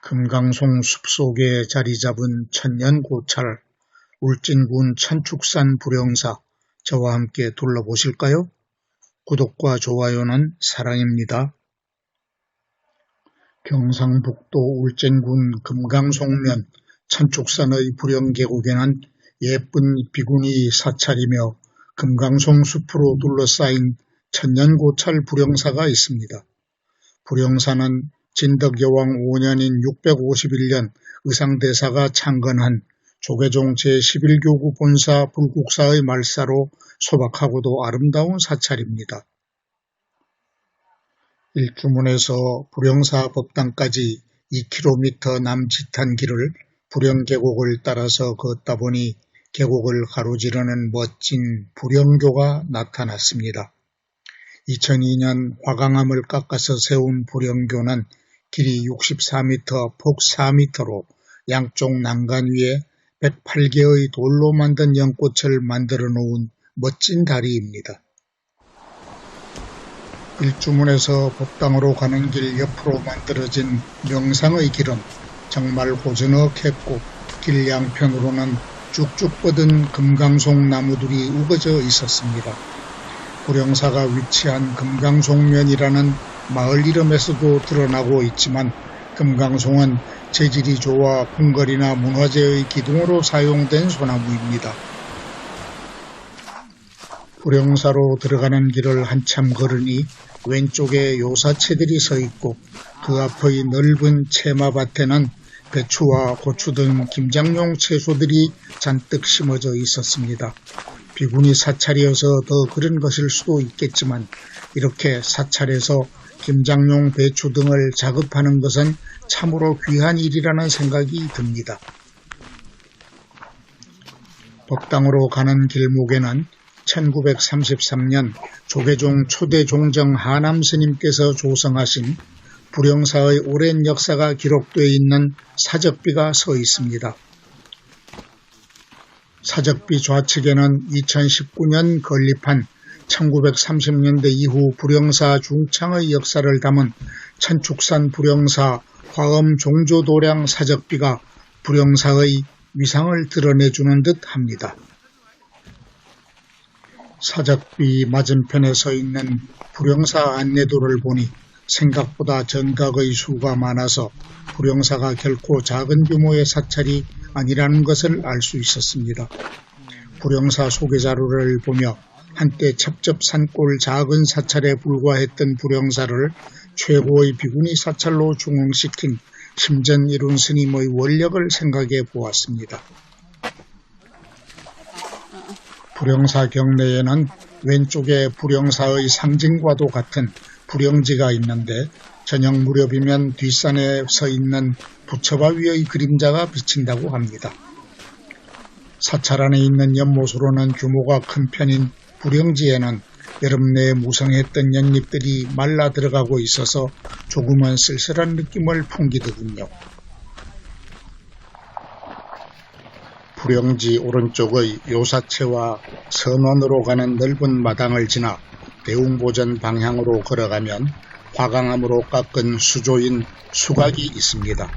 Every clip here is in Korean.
금강송 숲속에 자리잡은 천년고찰 울진군 천축산 불영사, 저와 함께 둘러보실까요? 구독과 좋아요는 사랑입니다. 경상북도 울진군 금강송면 천축산의 불영계곡에는 예쁜 비구니 사찰이며 금강송 숲으로 둘러싸인 천년고찰 불영사가 있습니다. 불영사는 진덕여왕 5년인 651년 의상대사가 창건한 조계종 제11교구 본사 불국사의 말사로 소박하고도 아름다운 사찰입니다. 일주문에서 불영사 법당까지 2km 남짓한 길을 불영계곡을 따라서 걷다 보니 계곡을 가로지르는 멋진 불영교가 나타났습니다. 2002년 화강암을 깎아서 세운 불영교는 길이 64m, 폭 4m로 양쪽 난간 위에 108개의 돌로 만든 연꽃을 만들어 놓은 멋진 다리입니다. 일주문에서 법당으로 가는 길 옆으로 만들어진 명상의 길은 정말 고즈넉했고 길 양편으로는 쭉쭉 뻗은 금강송 나무들이 우거져 있었습니다. 불영사가 위치한 금강송면이라는 마을 이름에서도 드러나고 있지만 금강송은 재질이 좋아 궁궐이나 문화재의 기둥으로 사용된 소나무입니다. 불영사로 들어가는 길을 한참 걸으니 왼쪽에 요사채들이 서 있고 그 앞의 넓은 채마밭에는 배추와 고추 등 김장용 채소들이 잔뜩 심어져 있었습니다. 비구니 사찰이어서 더 그런 것일 수도 있겠지만 이렇게 사찰에서 김장용 배추 등을 작업하는 것은 참으로 귀한 일이라는 생각이 듭니다. 법당으로 가는 길목에는 1933년 조계종 초대 종정 하남 스님께서 조성하신 불영사의 오랜 역사가 기록되어 있는 사적비가 서 있습니다. 사적비 좌측에는 2019년 건립한 1930년대 이후 불영사 중창의 역사를 담은 천축산 불영사 화엄 종조도량 사적비가 불영사의 위상을 드러내주는 듯 합니다. 사적비 맞은편에 서 있는 불영사 안내도를 보니 생각보다 전각의 수가 많아서 불영사가 결코 작은 규모의 사찰이 아니라는 것을 알 수 있었습니다. 불영사 소개자료를 보며 한때 첩첩산골 작은 사찰에 불과했던 불영사를 최고의 비구니 사찰로 중흥시킨 심전일운 스님의 원력을 생각해 보았습니다. 불영사 경내에는 왼쪽에 불영사의 상징과도 같은 불영지가 있는데 저녁 무렵이면 뒷산에 서 있는 부처바 위의 그림자가 비친다고 합니다. 사찰 안에 있는 연못으로는 규모가 큰 편인 불영지에는 여름 내에 무성했던 연잎들이 말라 들어가고 있어서 조금은 쓸쓸한 느낌을 풍기더군요. 불영지 오른쪽의 요사채와 선원으로 가는 넓은 마당을 지나 대웅보전 방향으로 걸어가면 화강암으로 깎은 수조인 수각이 있습니다.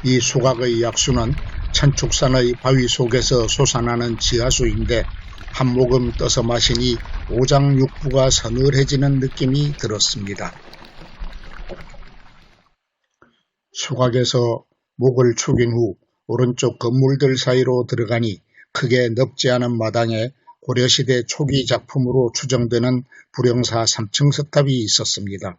이 수각의 약수는 천축산의 바위 속에서 솟아나는 지하수인데 한 모금 떠서 마시니 오장육부가 서늘해지는 느낌이 들었습니다. 수각에서 목을 축인 후 오른쪽 건물들 사이로 들어가니 크게 넓지 않은 마당에 고려시대 초기 작품으로 추정되는 불영사 3층 석탑이 있었습니다.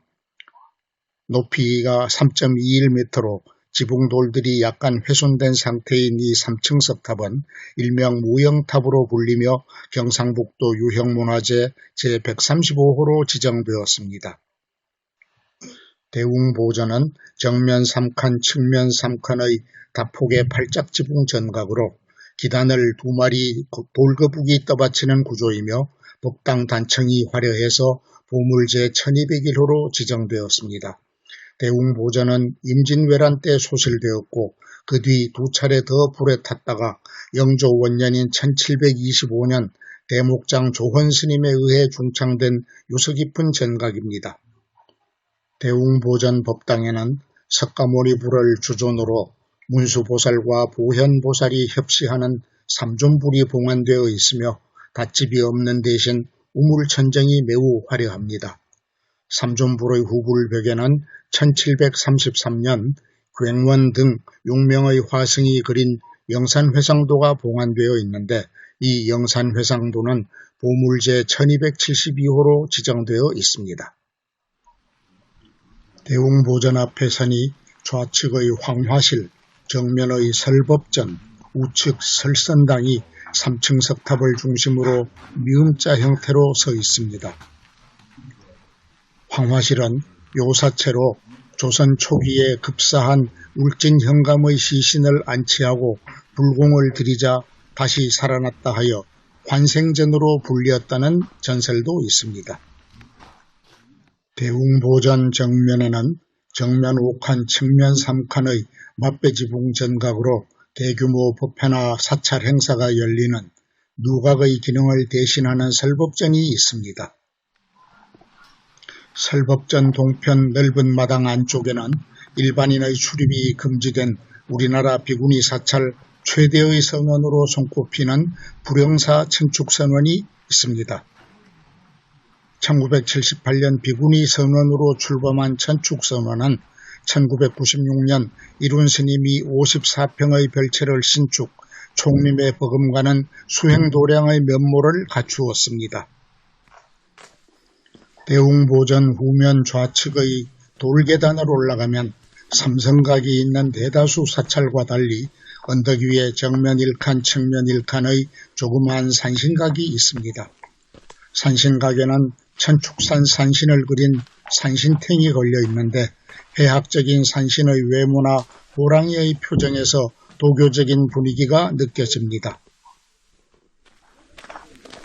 높이가 3.21m로 지붕돌들이 약간 훼손된 상태인 이 3층 석탑은 일명 무영탑으로 불리며 경상북도 유형문화재 제135호로 지정되었습니다. 대웅보전은 정면 3칸, 측면 3칸의 다폭의 팔짝지붕 전각으로 기단을 2마리 돌거북이 떠받치는 구조이며 법당 단청이 화려해서 보물제 1201호로 지정되었습니다. 대웅보전은 임진왜란 때 소실되었고 그 뒤 2차례 더 불에 탔다가 영조 원년인 1725년 대목장 조헌 스님에 의해 중창된 유서 깊은 전각입니다. 대웅보전 법당에는 석가모니불을 주존으로 문수보살과 보현보살이 협시하는 삼존불이 봉안되어 있으며 닷집이 없는 대신 우물천정이 매우 화려합니다. 삼존불의 후불벽에는 1733년 굉원 등 6명의 화승이 그린 영산회상도가 봉안되어 있는데 이 영산회상도는 보물제 1272호로 지정되어 있습니다. 대웅보전 앞에 서니 좌측의 황화실, 정면의 설법전, 우측 설선당이 3층 석탑을 중심으로 미음자 형태로 서 있습니다. 황화실은 요사체로 조선 초기에 급사한 울진 현감의 시신을 안치하고 불공을 들이자 다시 살아났다 하여 환생전으로 불리었다는 전설도 있습니다. 대웅보전 정면에는 정면 5칸, 측면 3칸의 맞배지붕 전각으로 대규모 법회나 사찰 행사가 열리는 누각의 기능을 대신하는 설법전이 있습니다. 설법전 동편 넓은 마당 안쪽에는 일반인의 출입이 금지된 우리나라 비구니 사찰 최대의 선원으로 손꼽히는 불영사 천축선원이 있습니다. 1978년 비구니 선원으로 출범한 천축선원은 1996년 이룬 스님이 54평의 별채를 신축, 총림에 버금가는 수행도량의 면모를 갖추었습니다. 대웅보전 후면 좌측의 돌계단을 올라가면 삼성각이 있는 대다수 사찰과 달리 언덕 위에 정면 1칸, 측면 1칸의 조그마한 산신각이 있습니다. 산신각에는 천축산 산신을 그린 산신탱이 걸려 있는데 해학적인 산신의 외모나 호랑이의 표정에서 도교적인 분위기가 느껴집니다.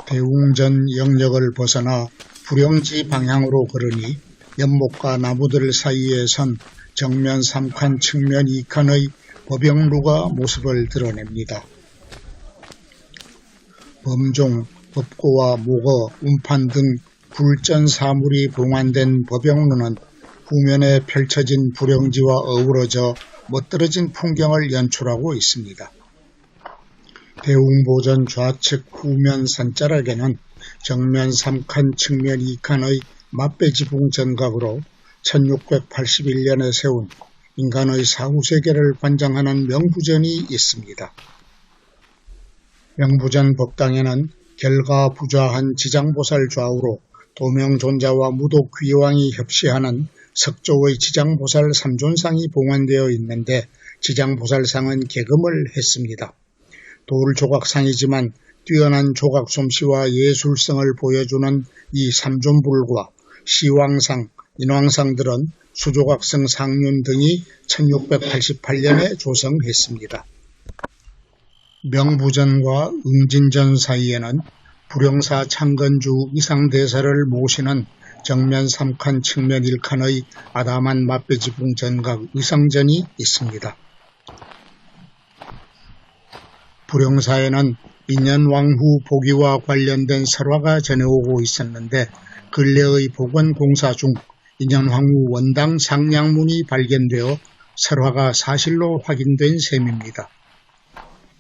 대웅전 영역을 벗어나 불영지 방향으로 걸으니 연못과 나무들 사이에 선 정면 3칸, 측면 2칸의 법영루가 모습을 드러냅니다. 범종, 법고와 목어, 운판 등 굴전 사물이 봉안된 법영루는 후면에 펼쳐진 불영지와 어우러져 멋들어진 풍경을 연출하고 있습니다. 대웅보전 좌측 후면 산자락에는 정면 3칸, 측면 2칸의 맞배지붕 전각으로 1681년에 세운 인간의 사후세계를 관장하는 명부전이 있습니다. 명부전 법당에는 결가부좌한 지장보살 좌우로 도명존자와 무독귀왕이 협시하는 석조의 지장보살 삼존상이 봉안되어 있는데 지장보살상은 개금을 했습니다. 돌조각상이지만 뛰어난 조각 솜씨와 예술성을 보여주는 이 삼존불과 시왕상, 인왕상들은 수조각성 상륜 등이 1688년에 조성했습니다. 명부전과 응진전 사이에는 불영사 창건주 의상대사를 모시는 정면 3칸, 측면 1칸의 아담한 맞배지붕 전각 의상전이 있습니다. 불영사에는 인현왕후 보기와 관련된 설화가 전해오고 있었는데 근래의 복원공사 중 인현왕후 원당 상량문이 발견되어 설화가 사실로 확인된 셈입니다.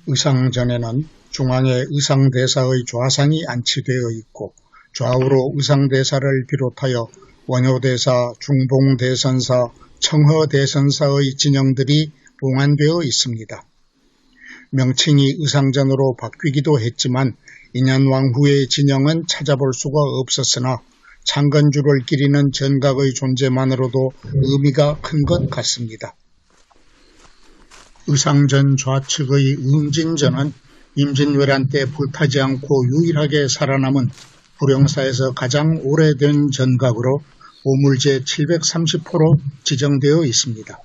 의상전에는 중앙에 의상대사의 좌상이 안치되어 있고 좌우로 의상대사를 비롯하여 원효대사, 중봉대선사, 청허대선사의 진영들이 봉안되어 있습니다. 명칭이 의상전으로 바뀌기도 했지만 인현왕후의 진영은 찾아볼 수가 없었으나 창건주를 기리는 전각의 존재만으로도 의미가 큰 것 같습니다. 의상전 좌측의 응진전은 임진왜란 때 불타지 않고 유일하게 살아남은 불영사에서 가장 오래된 전각으로 보물제 730호로 지정되어 있습니다.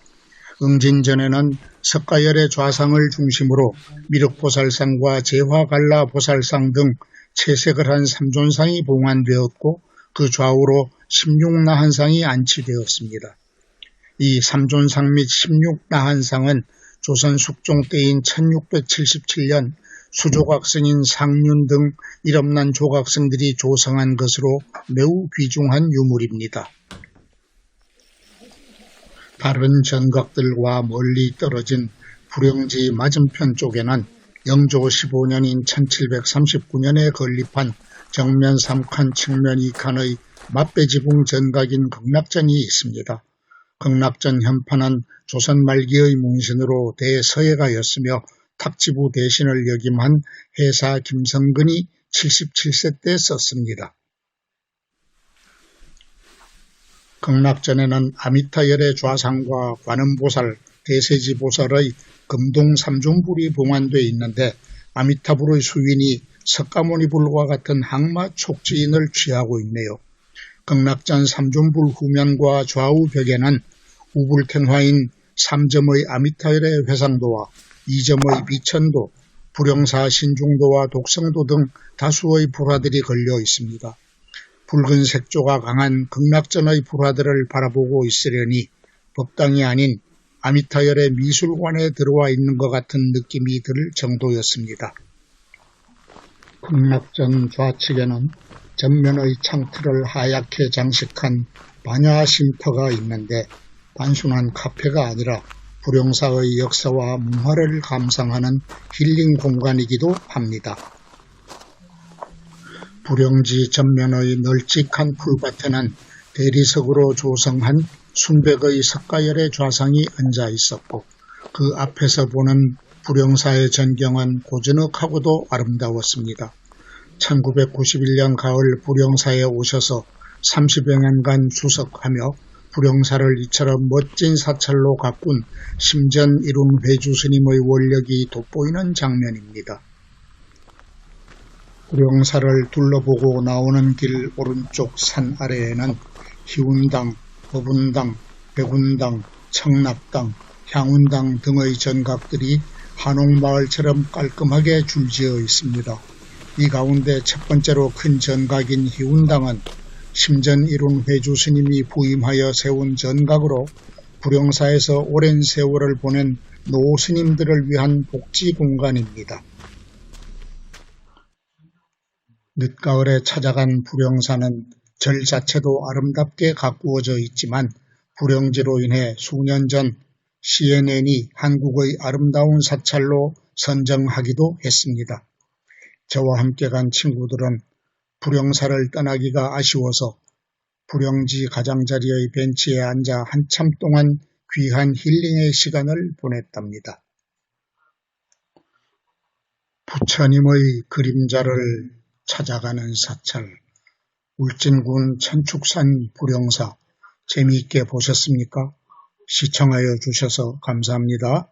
응진전에는 석가열의 좌상을 중심으로 미륵보살상과 재화갈라보살상 등 채색을 한 삼존상이 봉안되었고 그 좌우로 16나한상이 안치되었습니다. 이 삼존상 및 16나한상은 조선 숙종 때인 1677년 수조각성인 상륜 등 일엄난 조각성들이 조성한 것으로 매우 귀중한 유물입니다. 다른 전각들과 멀리 떨어진 불영지 맞은편 쪽에는 영조 15년인 1739년에 건립한 정면 3칸 측면 2칸의 맞배지붕 전각인 극락전이 있습니다. 극락전 현판은 조선 말기의 문신으로 대서예가였으며 탁지부 대신을 역임한 해사 김성근이 77세 때 썼습니다. 극락전에는 아미타열의 좌상과 관음보살, 대세지보살의 금동 삼존불이 봉안되어 있는데 아미타불의 수인이 석가모니불과 같은 항마 촉지인을 취하고 있네요. 극락전 삼존불 후면과 좌우 벽에는 우불탱화인 3점의 아미타열의 회상도와 2점의 비천도, 불영사 신중도와 독성도 등 다수의 불화들이 걸려 있습니다. 붉은 색조가 강한 극락전의 불화들을 바라보고 있으려니 법당이 아닌 아미타열의 미술관에 들어와 있는 것 같은 느낌이 들 정도였습니다. 극락전 좌측에는 전면의 창틀을 하얗게 장식한 반야심터가 있는데 단순한 카페가 아니라 불영사의 역사와 문화를 감상하는 힐링 공간이기도 합니다. 불영지 전면의 널찍한 풀밭에는 대리석으로 조성한 순백의 석가열의 좌상이 앉아 있었고 그 앞에서 보는 불영사의 전경은 고즈넉하고도 아름다웠습니다. 1991년 가을 불영사에 오셔서 30여 년간 수석하며 불영사를 이처럼 멋진 사찰로 가꾼 심전일운 회주스님의 원력이 돋보이는 장면입니다. 불영사를 둘러보고 나오는 길 오른쪽 산 아래에는 희운당, 법운당, 백운당, 청락당, 향운당 등의 전각들이 한옥마을처럼 깔끔하게 줄지어 있습니다. 이 가운데 첫 번째로 큰 전각인 희운당은 심전일운 회주스님이 부임하여 세운 전각으로 불영사에서 오랜 세월을 보낸 노스님들을 위한 복지 공간입니다. 늦가을에 찾아간 불영사는 절 자체도 아름답게 가꾸어져 있지만 불영지로 인해 수년 전 CNN이 한국의 아름다운 사찰로 선정하기도 했습니다. 저와 함께 간 친구들은 불영사를 떠나기가 아쉬워서 불영지 가장자리의 벤치에 앉아 한참 동안 귀한 힐링의 시간을 보냈답니다. 부처님의 그림자를 찾아가는 사찰, 울진군 천축산 불영사 재미있게 보셨습니까? 시청하여 주셔서 감사합니다.